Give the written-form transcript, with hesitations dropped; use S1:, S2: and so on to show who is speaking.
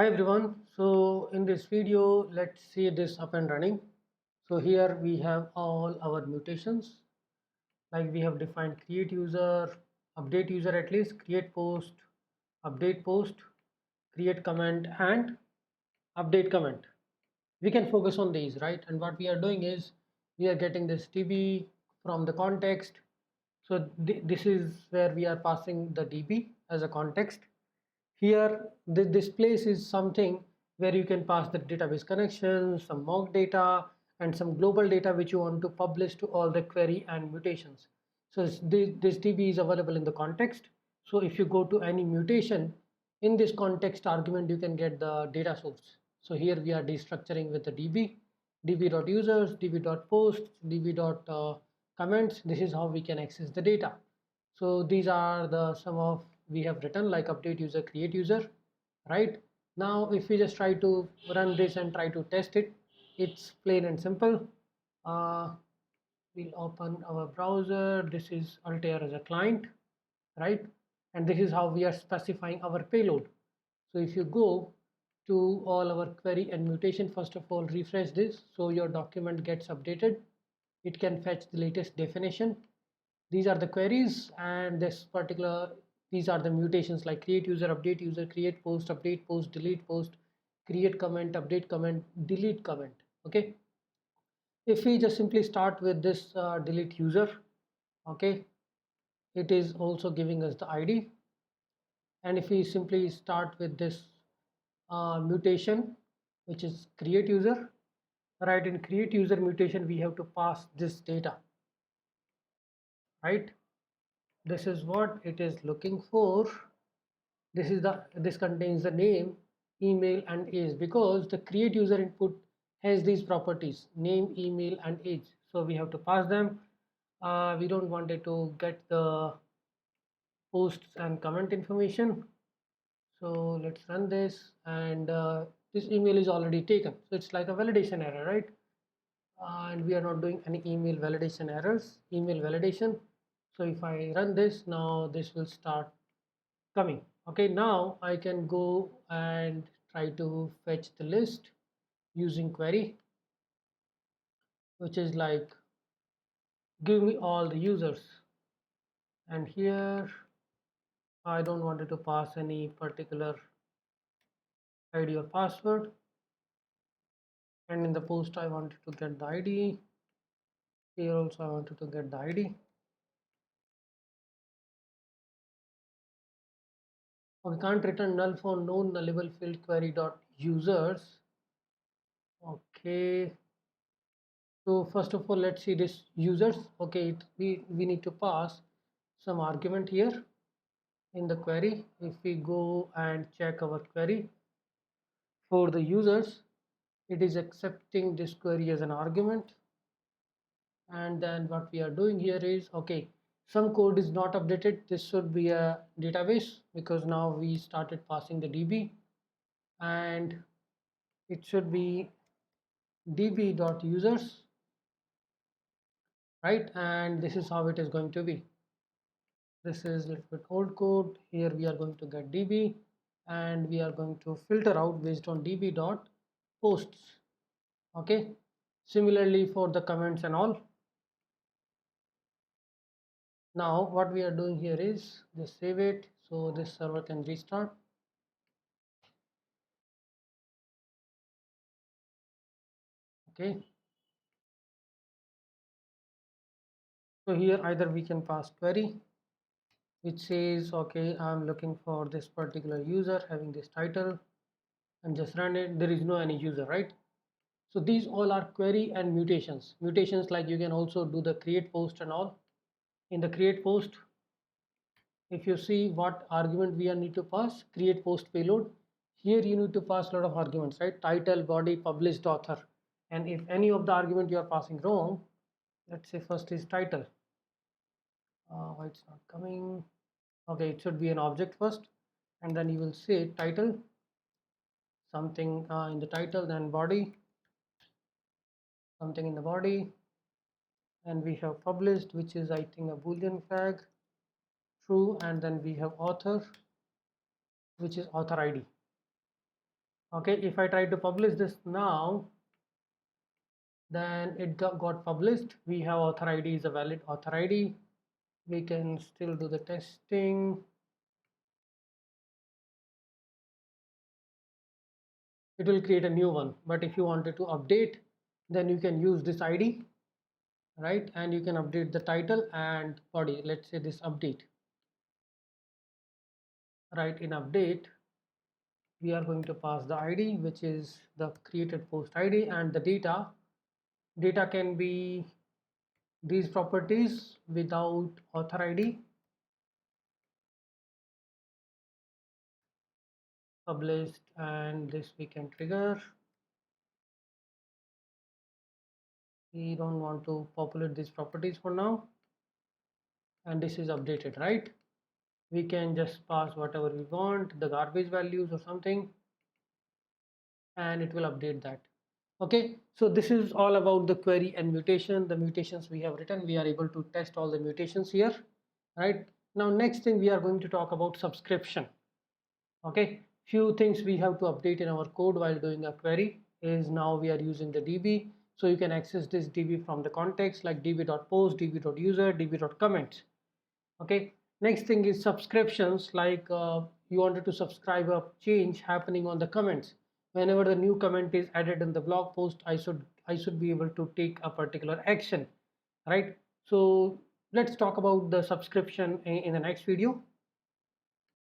S1: Hi everyone. So in this video, let's see this up and running. So here we have all our mutations. Like we have defined create user, update user at least, create post, update post, create comment and update comment. We can focus on these, right? And what we are doing is we are getting this DB from the context. So this is where we are passing the DB as a context. Here, this place is something where you can pass the database connections, some mock data, and some global data which you want to publish to all the query and mutations. So this DB is available in the context. So if you go to any mutation, in this context argument, you can get the data source. So here we are destructuring with the DB, db.users, db.posts, db.comments. This is how we can access the data. So these are the some of we have written like update user, create user, right? Now if we just try to run this and try to test it, it's plain and simple. We'll open our browser. This is Altair as a client, right? And this is how we are specifying our payload. So if you go to all our query and mutation, first of all refresh this so your document gets updated. It can fetch the latest definition. These are the queries, and these are the mutations like create user, update user, create post, update post, delete post, create comment, update comment, delete comment. Okay, if we just simply start with this delete user, okay, it is also giving us the ID. And if we simply start with this mutation, which is create user, right, in create user mutation we have to pass this data, right? This is what it is looking for. This contains the name, email and age, because the create user input has these properties: name, email and age. So we have to pass them. We don't want it to get the posts and comment information. So let's run this, and this email is already taken, so it's like a validation error, right? And we are not doing any email validation errors, email validation. So if I run this now, this will start coming. Okay, now I can go and try to fetch the list using query, which is like give me all the users. And here I don't want it to pass any particular ID or password. And in the post I wanted to get the ID. Here also I wanted to get the ID. We can't return null for known nullable field query dot users. Okay, so first of all let's see this users. Okay, we need to pass some argument here in the query. If we go and check our query for the users, it is accepting this query as an argument. And then what we are doing here is, okay, some code is not updated. This should be a database because now we started passing the DB, and it should be db.users, right? And this is how it is going to be. This is a little bit old code. Here we are going to get DB, and we are going to filter out based on db.posts. Okay, similarly for the comments and all. Now what we are doing here is just save it so this server can restart. Okay, so here either we can pass query which says, okay, I'm looking for this particular user having this title, and just run it. There is no any user, right? So these all are query and mutations. Mutations, like you can also do the create post and all. In the create post, if you see what argument we need to pass, create post payload, here you need to pass a lot of arguments, right? Title, body, published, author. And if any of the argument you are passing wrong, let's say first is title. Why it's not coming? Okay, it should be an object first, and then you will say title, something in the title, then body, something in the body, and we have published, which is I think a boolean flag, true, and then we have author, which is author ID. Okay, if I try to publish this now, then it got published. We have author ID is a valid author ID. We can still do the testing. It will create a new one, but if you wanted to update, then you can use this ID, right? And you can update the title and body. Let's say this update, right? In update, we are going to pass the ID, which is the created post ID, and the data can be these properties without author ID. Published, and this we can trigger. We don't want to populate these properties for now, and this is updated, right? We can just pass whatever we want, the garbage values or something, and it will update that. Okay, so this is all about the query and mutation. The mutations we have written, we are able to test all the mutations here, right? Now next thing we are going to talk about subscription. Okay, few things we have to update in our code while doing a query is now we are using the DB, so you can access this DB from the context like db.post, db.user, db.comments. Okay, next thing is subscriptions, like you wanted to subscribe a change happening on the comments. Whenever the new comment is added in the blog post, I should be able to take a particular action, right? So let's talk about the subscription in the next video.